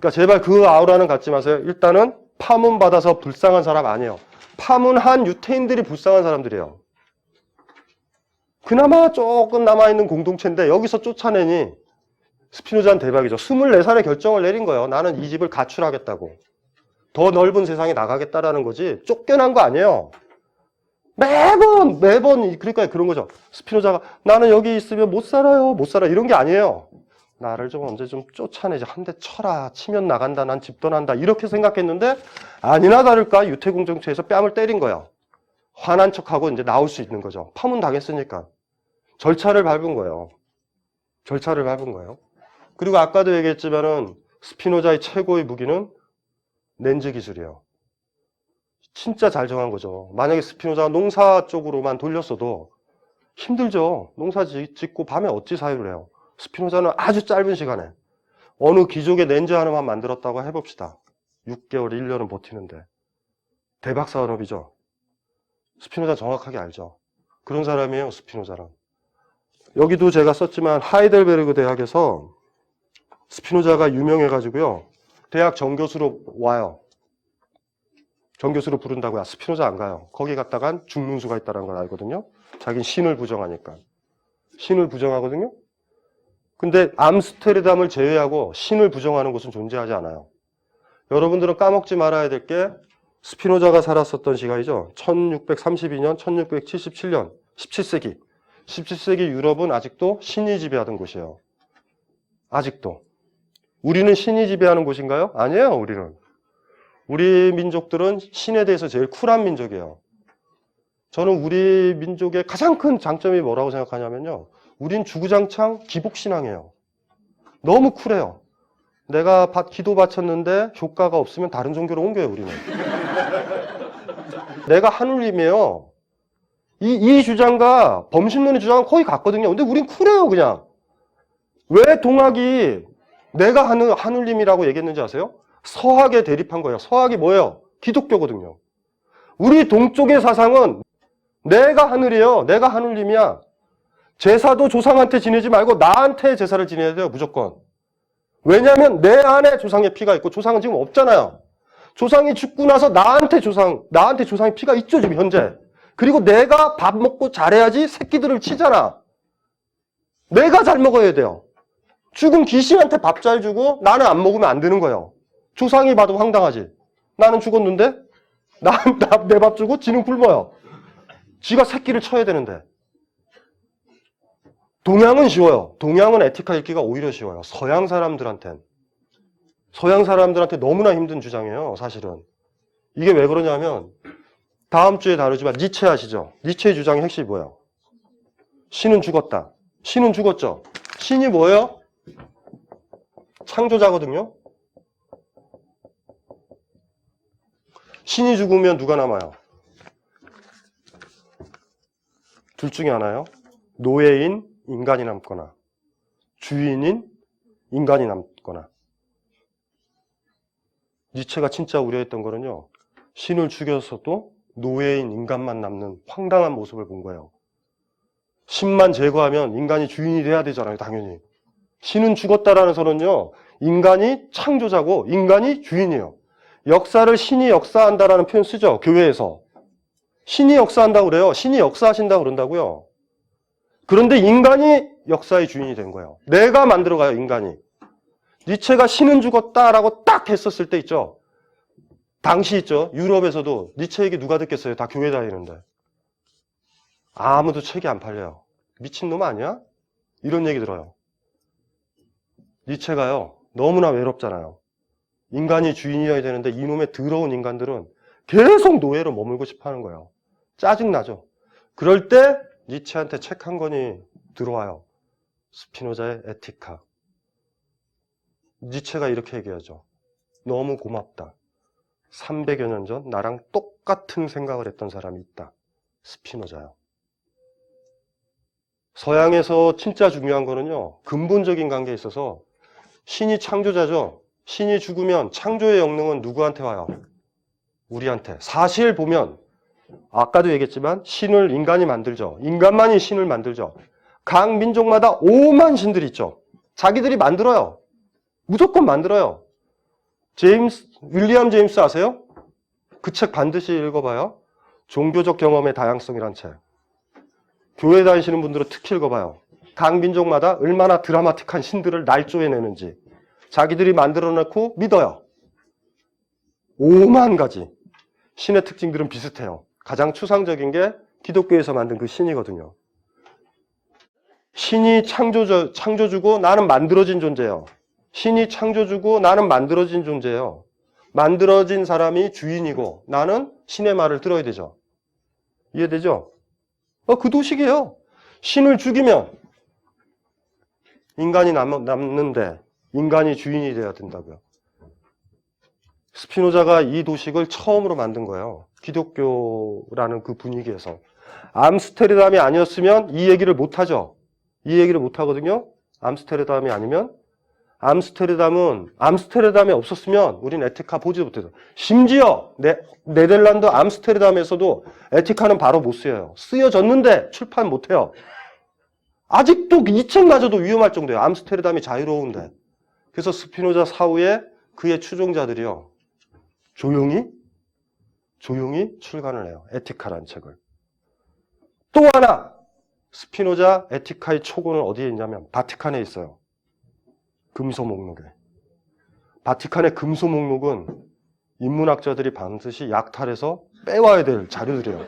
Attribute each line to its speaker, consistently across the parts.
Speaker 1: 그러니까 제발 그 아우라는 갖지 마세요. 일단은 파문받아서 불쌍한 사람 아니에요. 파문한 유태인들이 불쌍한 사람들이에요. 그나마 조금 남아있는 공동체인데 여기서 쫓아내니 스피노자는 대박이죠. 24살에 결정을 내린 거예요. 나는 이 집을 가출하겠다고. 더 넓은 세상에 나가겠다라는 거지 쫓겨난 거 아니에요. 매번 그러니까 그런 거죠. 스피노자가 나는 여기 있으면 못 살아요. 못 살아. 이런 게 아니에요. 나를 좀 언제 좀 쫓아내자. 한 대 쳐라. 치면 나간다. 난 집 떠난다. 이렇게 생각했는데 아니나 다를까 유태공동체에서 뺨을 때린 거예요. 화난 척하고 이제 나올 수 있는 거죠. 파문 당했으니까. 절차를 밟은 거예요. 절차를 밟은 거예요. 그리고 아까도 얘기했지만은 스피노자의 최고의 무기는 렌즈 기술이에요. 진짜 잘 정한 거죠. 만약에 스피노자가 농사 쪽으로만 돌렸어도 힘들죠. 농사 짓고 밤에 어찌 사유를 해요. 스피노자는 아주 짧은 시간에 어느 귀족의 렌즈 하나만 만들었다고 해봅시다. 6개월, 1년은 버티는데 대박 산업이죠. 스피노자 정확하게 알죠. 그런 사람이에요. 스피노자는. 여기도 제가 썼지만 하이델베르그 대학에서 스피노자가 유명해가지고요. 대학 정교수로 와요. 정교수로 부른다고요. 스피노자 안 가요. 거기 갔다간 죽는 수가 있다는 걸 알거든요. 자기는 신을 부정하니까. 신을 부정하거든요. 근데 암스테르담을 제외하고 신을 부정하는 곳은 존재하지 않아요. 여러분들은 까먹지 말아야 될 게 스피노자가 살았었던 시간이죠. 1632년, 1677년, 17세기. 17세기 유럽은 아직도 신이 지배하던 곳이에요. 아직도. 우리는 신이 지배하는 곳인가요? 아니에요, 우리는. 우리 민족들은 신에 대해서 제일 쿨한 민족이에요. 저는 우리 민족의 가장 큰 장점이 뭐라고 생각하냐면요. 우린 주구장창 기복신앙이에요. 너무 쿨해요. 내가 기도 바쳤는데 효과가 없으면 다른 종교로 옮겨요, 우리는. 내가 하느님이에요. 이 주장과 범신론의 주장은 거의 같거든요. 근데 우린 쿨해요, 그냥. 왜 동학이 내가 하느님이라고 얘기했는지 아세요? 서학에 대립한 거예요. 서학이 뭐예요? 기독교거든요. 우리 동쪽의 사상은 내가 하늘이에요. 내가 하느님이야. 제사도 조상한테 지내지 말고 나한테 제사를 지내야 돼요. 무조건. 왜냐하면 내 안에 조상의 피가 있고 조상은 지금 없잖아요. 조상이 죽고 나서 나한테 조상의 피가 있죠. 지금 현재. 그리고 내가 밥 먹고 잘해야지 새끼들을 치잖아. 내가 잘 먹어야 돼요. 죽은 귀신한테 밥 잘 주고 나는 안 먹으면 안 되는 거예요. 조상이 봐도 황당하지. 나는 죽었는데 내 밥 주고 지는 굶어요. 지가 새끼를 쳐야 되는데. 동양은 쉬워요. 동양은 에티카 읽기가 오히려 쉬워요. 서양 사람들한테 너무나 힘든 주장이에요. 사실은. 이게 왜 그러냐면 다음 주에 다루지만 니체 아시죠? 니체의 주장의 핵심이 뭐예요? 신은 죽었다. 신은 죽었죠. 신이 뭐예요? 창조자거든요. 신이 죽으면 누가 남아요? 둘 중에 하나요. 노예인 인간이 남거나 주인인 인간이 남거나. 니체가 진짜 우려했던 거는요. 신을 죽여서도 노예인 인간만 남는 황당한 모습을 본 거예요. 신만 제거하면 인간이 주인이 돼야 되잖아요. 당연히. 신은 죽었다라는 선언은요. 인간이 창조자고 인간이 주인이에요. 역사를 신이 역사한다라는 표현 쓰죠. 교회에서. 신이 역사한다고 그래요. 신이 역사하신다고 그런다고요. 그런데 인간이 역사의 주인이 된 거예요. 내가 만들어가요. 인간이. 니체가 신은 죽었다라고 딱 했었을 때 있죠. 당시 있죠. 유럽에서도 니체 얘기 누가 듣겠어요. 다 교회 다니는데. 아무도 책이 안 팔려요. 미친놈 아니야? 이런 얘기 들어요. 니체가요. 너무나 외롭잖아요. 인간이 주인이어야 되는데 이놈의 더러운 인간들은 계속 노예로 머물고 싶어 하는 거예요. 짜증나죠. 그럴 때 니체한테 책 한 권이 들어와요. 스피노자의 에티카. 니체가 이렇게 얘기하죠. 너무 고맙다. 300여 년 전 나랑 똑같은 생각을 했던 사람이 있다. 스피노자요. 서양에서 진짜 중요한 거는요. 근본적인 관계에 있어서 신이 창조자죠. 신이 죽으면 창조의 영능은 누구한테 와요? 우리한테. 사실 보면 아까도 얘기했지만 신을 인간이 만들죠. 인간만이 신을 만들죠. 각 민족마다 오만 신들이 있죠. 자기들이 만들어요. 무조건 만들어요. 윌리엄 제임스 아세요? 그 책 반드시 읽어봐요. 종교적 경험의 다양성이란 책. 교회 다니시는 분들은 특히 읽어봐요. 각 민족마다 얼마나 드라마틱한 신들을 날조해내는지 자기들이 만들어놓고 믿어요. 5만 가지 신의 특징들은 비슷해요. 가장 추상적인 게 기독교에서 만든 그 신이거든요. 신이 창조주고 나는 만들어진 존재예요. 신이 창조주고 나는 만들어진 존재예요. 만들어진 사람이 주인이고 나는 신의 말을 들어야 되죠. 이해되죠? 그 도식이에요. 신을 죽이면 인간이 남는데 인간이 주인이 돼야 된다고요. 스피노자가 이 도식을 처음으로 만든 거예요. 기독교라는 그 분위기에서. 암스테르담이 아니었으면 이 얘기를 못하죠. 이 얘기를 못하거든요. 암스테르담이 아니면. 암스테르담이 없었으면 우린 에티카 보지도 못해요. 심지어 네덜란드 암스테르담에서도 에티카는 바로 못 쓰여요. 쓰여졌는데 출판 못해요. 아직도 이 책마저도 위험할 정도예요. 암스테르담이 자유로운데. 그래서 스피노자 사후에 그의 추종자들이요. 조용히 출간을 해요. 에티카라는 책을. 또 하나 스피노자 에티카의 초고는 어디에 있냐면 바티칸에 있어요. 금소 목록에. 바티칸의 금소 목록은 인문학자들이 반드시 약탈해서 빼와야 될 자료들이에요.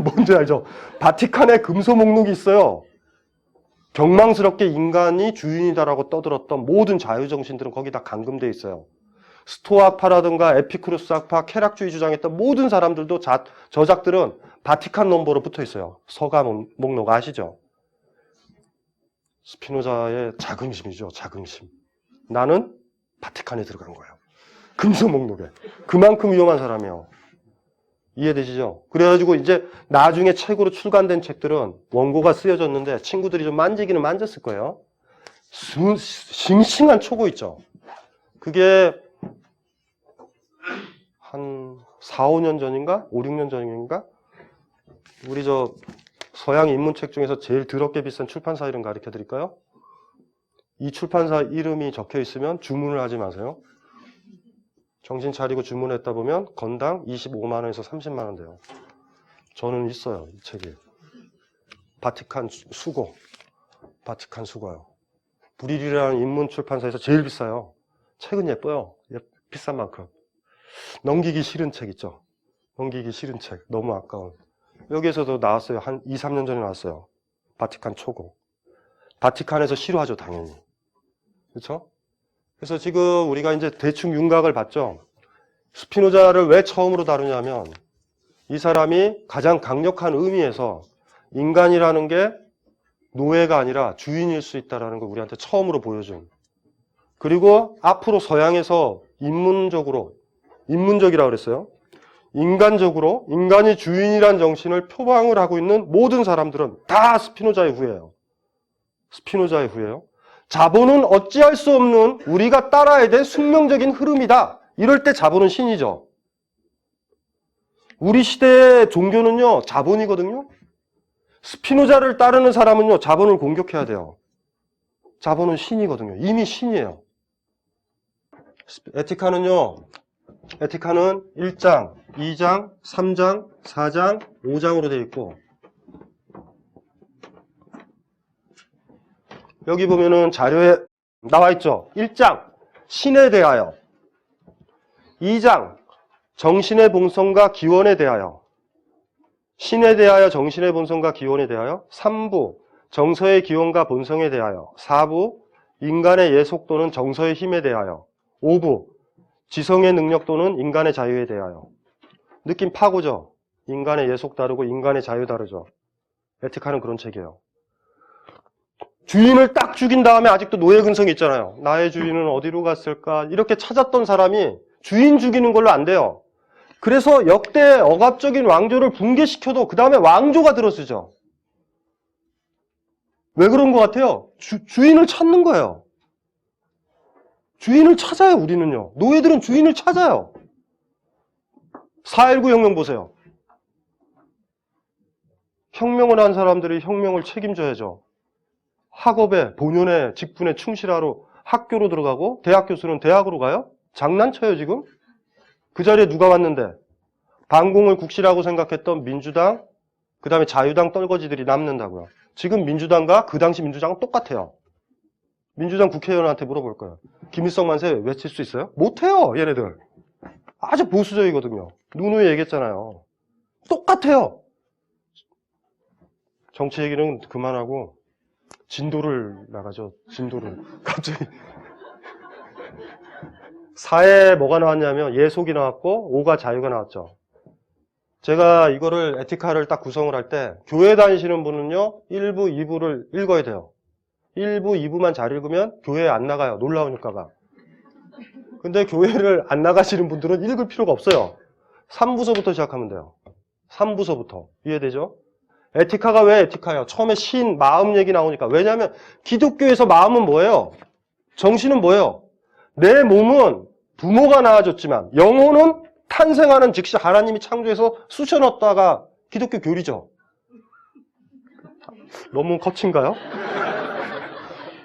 Speaker 1: 뭔지 알죠? 바티칸의 금소 목록이 있어요. 경망스럽게 인간이 주인이다라고 떠들었던 모든 자유정신들은 거기 다 감금되어 있어요. 스토아파라든가 에피쿠로스 학파, 쾌락주의 주장했던 모든 사람들도 저작들은 바티칸 넘버로 붙어 있어요. 서가 목록 아시죠? 스피노자의 자긍심이죠. 자긍심. 나는 바티칸에 들어간 거예요. 금소 목록에. 그만큼 위험한 사람이에요. 이해되시죠? 그래가지고 이제 나중에 책으로 출간된 책들은 원고가 쓰여졌는데 친구들이 좀 만지기는 만졌을 거예요. 싱싱한 초고 있죠. 그게 한 4, 5년 전인가? 5, 6년 전인가? 우리 서양 인문책 중에서 제일 더럽게 비싼 출판사 이름 가르쳐 드릴까요? 이 출판사 이름이 적혀 있으면 주문을 하지 마세요. 정신 차리고 주문했다 보면 건당 25만 원에서 30만 원 돼요. 저는 있어요, 이 책이. 바티칸 수고요. 브릴이라는 인문 출판사에서 제일 비싸요. 책은 예뻐요. 비싼 만큼. 넘기기 싫은 책 있죠. 넘기기 싫은 책. 너무 아까운. 여기에서도 나왔어요. 한 2, 3년 전에 나왔어요. 바티칸 초고. 바티칸에서 싫어하죠, 당연히. 그렇죠? 그래서 지금 우리가 이제 대충 윤곽을 봤죠. 스피노자를 왜 처음으로 다루냐면 이 사람이 가장 강력한 의미에서 인간이라는 게 노예가 아니라 주인일 수 있다는 걸 우리한테 처음으로 보여준. 그리고 앞으로 서양에서 인문적이라고 그랬어요. 인간적으로 인간이 주인이란 정신을 표방을 하고 있는 모든 사람들은 다 스피노자의 후예예요. 스피노자의 후예요. 자본은 어찌할 수 없는 우리가 따라야 될 숙명적인 흐름이다. 이럴 때 자본은 신이죠. 우리 시대의 종교는요, 자본이거든요. 스피노자를 따르는 사람은요, 자본을 공격해야 돼요. 자본은 신이거든요. 이미 신이에요. 에티카는 1장, 2장, 3장, 4장, 5장으로 되어 있고 여기 보면은 자료에 나와 있죠. 1장, 신에 대하여 2장, 정신의 본성과 기원에 대하여 신에 대하여 정신의 본성과 기원에 대하여 3부, 정서의 기원과 본성에 대하여 4부, 인간의 예속 또는 정서의 힘에 대하여 5부, 지성의 능력 또는 인간의 자유에 대하여 느낌 파고죠. 인간의 예속 다르고 인간의 자유 다르죠. 에티카는 그런 책이에요. 주인을 딱 죽인 다음에 아직도 노예 근성이 있잖아요. 나의 주인은 어디로 갔을까? 이렇게 찾았던 사람이 주인 죽이는 걸로 안 돼요. 그래서 역대 억압적인 왕조를 붕괴시켜도 그 다음에 왕조가 들어서죠. 왜 그런 것 같아요? 주인을 찾는 거예요. 주인을 찾아요, 우리는요. 노예들은 주인을 찾아요. 4.19 혁명 보세요. 혁명을 한 사람들이 혁명을 책임져야죠. 학업에, 본연의 직분에 충실하러 학교로 들어가고 대학 교수는 대학으로 가요? 장난쳐요 지금? 그 자리에 누가 왔는데 반공을 국시라고 생각했던 민주당 그 다음에 자유당 떨거지들이 남는다고요. 지금 민주당과 그 당시 민주당은 똑같아요. 민주당 국회의원한테 물어볼 거예요. 김일성 만세 외칠 수 있어요? 못해요 얘네들. 아주 보수적이거든요. 누누이 얘기했잖아요. 똑같아요. 정치 얘기는 그만하고 진도를 나가죠. 진도를. 갑자기. 4에 뭐가 나왔냐면 예속이 나왔고 5가 자유가 나왔죠. 제가 이거를 에티카를 딱 구성을 할 때 교회 다니시는 분은요 1부, 2부를 읽어야 돼요. 1부, 2부만 잘 읽으면 교회에 안 나가요. 놀라우니까가. 근데 교회를 안 나가시는 분들은 읽을 필요가 없어요. 3부서부터 시작하면 돼요. 3부서부터. 이해되죠? 에티카가 왜 에티카예요? 처음에 신, 마음 얘기 나오니까. 왜냐하면 기독교에서 마음은 뭐예요? 정신은 뭐예요? 내 몸은 부모가 낳아줬지만 영혼은 탄생하는 즉시 하나님이 창조해서 쑤셔넣었다가 기독교 교리죠. 너무 거친가요?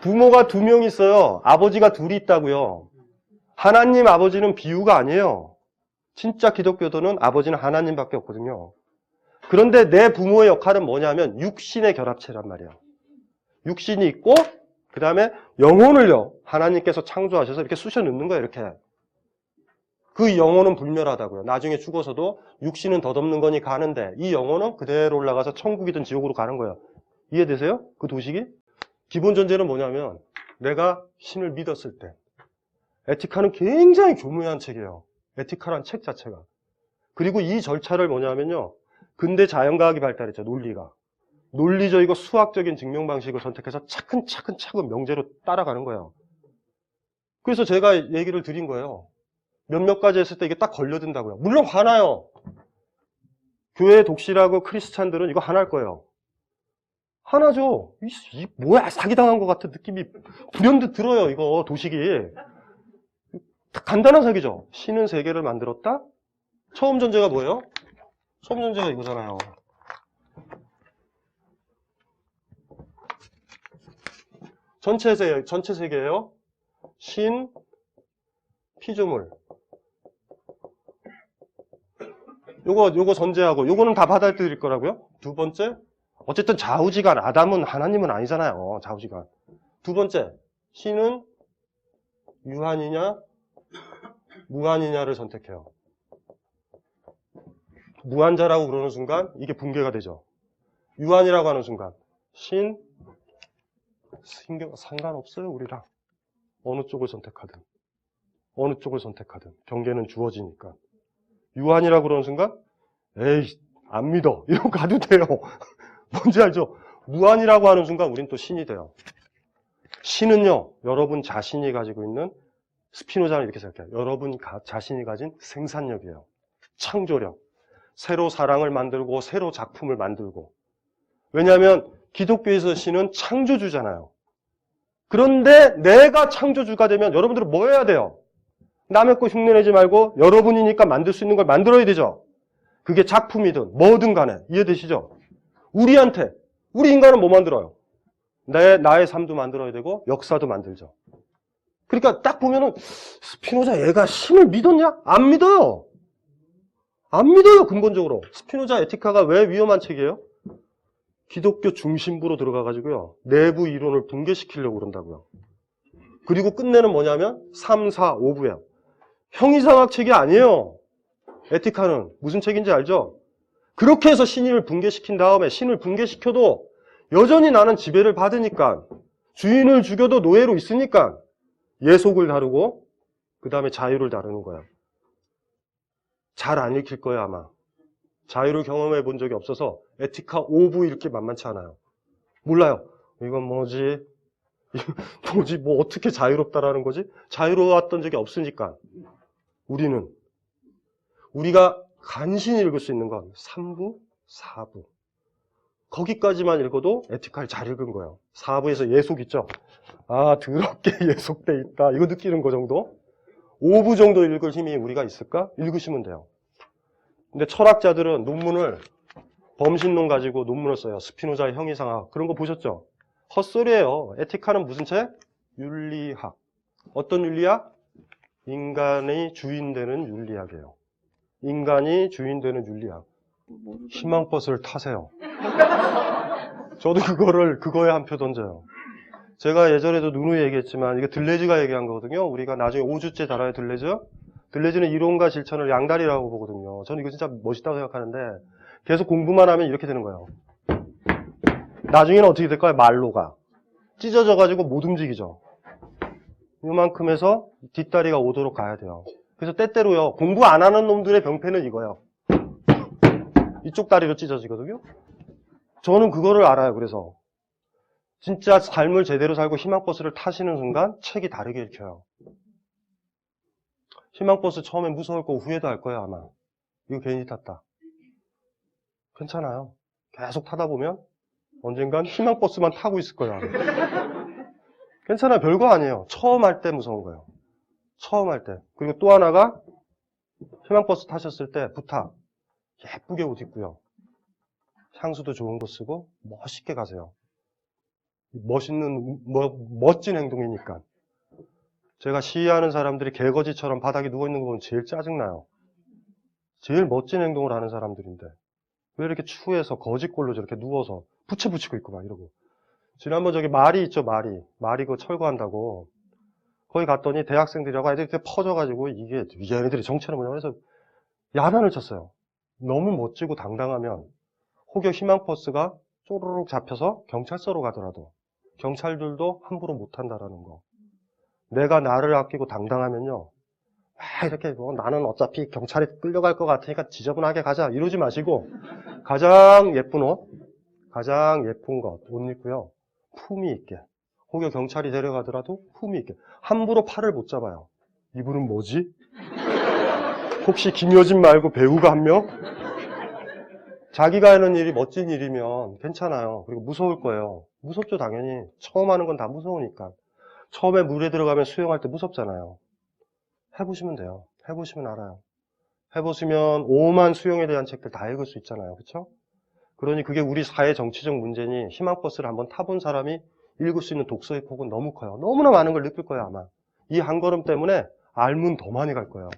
Speaker 1: 부모가 2명 있어요. 아버지가 2이 있다고요. 하나님 아버지는 비유가 아니에요. 진짜 기독교도는 아버지는 하나님밖에 없거든요. 그런데 내 부모의 역할은 뭐냐면 육신의 결합체란 말이에요. 육신이 있고 그 다음에 영혼을요. 하나님께서 창조하셔서 이렇게 쑤셔 넣는 거예요. 이렇게. 그 영혼은 불멸하다고요. 나중에 죽어서도 육신은 덧없는 거니 가는데 이 영혼은 그대로 올라가서 천국이든 지옥으로 가는 거예요. 이해되세요? 그 도식이? 기본 전제는 뭐냐면 내가 신을 믿었을 때. 에티카는 굉장히 교묘한 책이에요. 에티카란 책 자체가. 그리고 이 절차를 뭐냐면요. 근대 자연과학이 발달했죠. 논리가. 논리적이고 수학적인 증명 방식을 선택해서 차근차근 명제로 따라가는 거예요. 그래서 제가 얘기를 드린 거예요. 몇몇 가지 했을 때 이게 딱 걸려든다고요. 물론 화나요. 교회 독실하고 크리스찬들은 이거 화날 거예요. 화나죠. 뭐야 사기당한 것 같은 느낌이 불현듯 들어요. 이거 도식이. 간단한 사기죠. 신은 세계를 만들었다. 처음 전제가 뭐예요? 처음 전제가 이거잖아요. 전체 세계예요. 신, 피조물. 요거 전제하고 요거는 다 받아들일 거라고요. 두 번째, 어쨌든 좌우지간, 아담은 하나님은 아니잖아요. 좌우지간. 두 번째, 신은 유한이냐 무한이냐를 선택해요. 무한자라고 그러는 순간 이게 붕괴가 되죠. 유한이라고 하는 순간 신, 상관없어요 우리랑. 어느 쪽을 선택하든 경계는 주어지니까. 유한이라고 그러는 순간 에이 안 믿어 이러고 가도 돼요. 뭔지 알죠? 무한이라고 하는 순간 우린 또 신이 돼요. 신은요 여러분 자신이 가지고 있는, 스피노자는 이렇게 생각해요. 여러분 자신이 가진 생산력이에요. 창조력. 새로 사랑을 만들고 새로 작품을 만들고. 왜냐하면 기독교에서 신은 창조주잖아요. 그런데 내가 창조주가 되면 여러분들은 뭐 해야 돼요? 남의 거 흉내내지 말고 여러분이니까 만들 수 있는 걸 만들어야 되죠. 그게 작품이든 뭐든 간에. 이해되시죠? 우리 인간은 뭐 만들어요? 나의 삶도 만들어야 되고 역사도 만들죠. 그러니까 딱 보면은 스피노자 얘가 신을 믿었냐? 안 믿어요. 안 믿어요 근본적으로. 스피노자 에티카가 왜 위험한 책이에요? 기독교 중심부로 들어가가지고요 내부 이론을 붕괴시키려고 그런다고요. 그리고 끝내는 뭐냐면 3, 4, 5부예요. 형이상학 책이 아니에요. 에티카는 무슨 책인지 알죠? 그렇게 해서 신을 붕괴시킨 다음에 신을 붕괴시켜도 여전히 나는 지배를 받으니까, 주인을 죽여도 노예로 있으니까 예속을 다루고 그 다음에 자유를 다루는 거예요. 잘 안 읽힐 거예요 아마. 자유를 경험해 본 적이 없어서 에티카 5부 읽기 만만치 않아요. 몰라요. 이건 뭐지? 뭐 어떻게 자유롭다라는 거지? 자유로웠던 적이 없으니까. 우리가 간신히 읽을 수 있는 건 3부, 4부. 거기까지만 읽어도 에티카를 잘 읽은 거예요. 4부에서 예속 있죠? 아, 더럽게 예속돼 있다. 이거 느끼는 거 정도? 5부 정도 읽을 힘이 우리가 있을까? 읽으시면 돼요. 근데 철학자들은 논문을, 범신론 가지고 논문을 써요. 스피노자의 형이상학. 그런 거 보셨죠? 헛소리예요. 에티카는 무슨 책? 윤리학. 어떤 윤리학? 인간이 주인 되는 윤리학이에요. 인간이 주인 되는 윤리학. 희망버스를 타세요. 저도 그거에 한 표 던져요. 제가 예전에도 누누이 얘기했지만, 이게 들레즈가 얘기한 거거든요. 우리가 나중에 5주째 다뤄요, 들레즈. 들레즈는 이론과 실천을 양다리라고 보거든요. 저는 이거 진짜 멋있다고 생각하는데, 계속 공부만 하면 이렇게 되는 거예요. 나중에는 어떻게 될까요? 말로가. 찢어져가지고 못 움직이죠. 이만큼 해서 뒷다리가 오도록 가야 돼요. 그래서 때때로요, 공부 안 하는 놈들의 병폐는 이거예요. 이쪽 다리로 찢어지거든요. 저는 그거를 알아요. 그래서 진짜 삶을 제대로 살고 희망버스를 타시는 순간 책이 다르게 읽혀요. 희망버스 처음엔 무서울 거고 후회도 할 거예요. 아마 이거 괜히 탔다. 괜찮아요. 계속 타다 보면 언젠간 희망버스만 타고 있을 거예요. 괜찮아요. 별거 아니에요. 처음 할 때 무서운 거예요. 처음 할 때. 그리고 또 하나가 희망버스 타셨을 때 부탁. 예쁘게 옷 입고요. 향수도 좋은 거 쓰고 멋있게 가세요. 멋진 행동이니까. 제가 시위하는 사람들이 개거지처럼 바닥에 누워있는 거 보면 제일 짜증나요. 제일 멋진 행동을 하는 사람들인데 왜 이렇게 추해서 거지꼴로 저렇게 누워서 부채 붙이고 있고 막 이러고. 지난번 저기 말이 있죠, 말이 그거 철거한다고 거기 갔더니 대학생들이라고 애들이 이렇게 퍼져가지고 이게 얘네들이 정체는 뭐냐 그래서 야단을 쳤어요. 너무 멋지고 당당하면 혹여 희망버스가 쪼르륵 잡혀서 경찰서로 가더라도 경찰들도 함부로 못한다라는 거. 내가 나를 아끼고 당당하면요. 이렇게 나는 어차피 경찰에 끌려갈 것 같으니까 지저분하게 가자 이러지 마시고 가장 예쁜 옷, 가장 예쁜 옷 입고요. 품위 있게. 혹여 경찰이 데려가더라도 품위 있게. 함부로 팔을 못 잡아요. 이분은 뭐지? 혹시 김효진 말고 배우가 한 명? 자기가 하는 일이 멋진 일이면 괜찮아요. 그리고 무서울 거예요. 무섭죠, 당연히. 처음 하는 건 다 무서우니까. 처음에 물에 들어가면 수영할 때 무섭잖아요. 해보시면 돼요. 해보시면 알아요. 해보시면 오만 수영에 대한 책들 다 읽을 수 있잖아요. 그렇죠? 그러니 그게 우리 사회 정치적 문제니 희망버스를 한번 타본 사람이 읽을 수 있는 독서의 폭은 너무 커요. 너무나 많은 걸 느낄 거예요, 아마. 이 한 걸음 때문에 알문 더 많이 갈 거예요.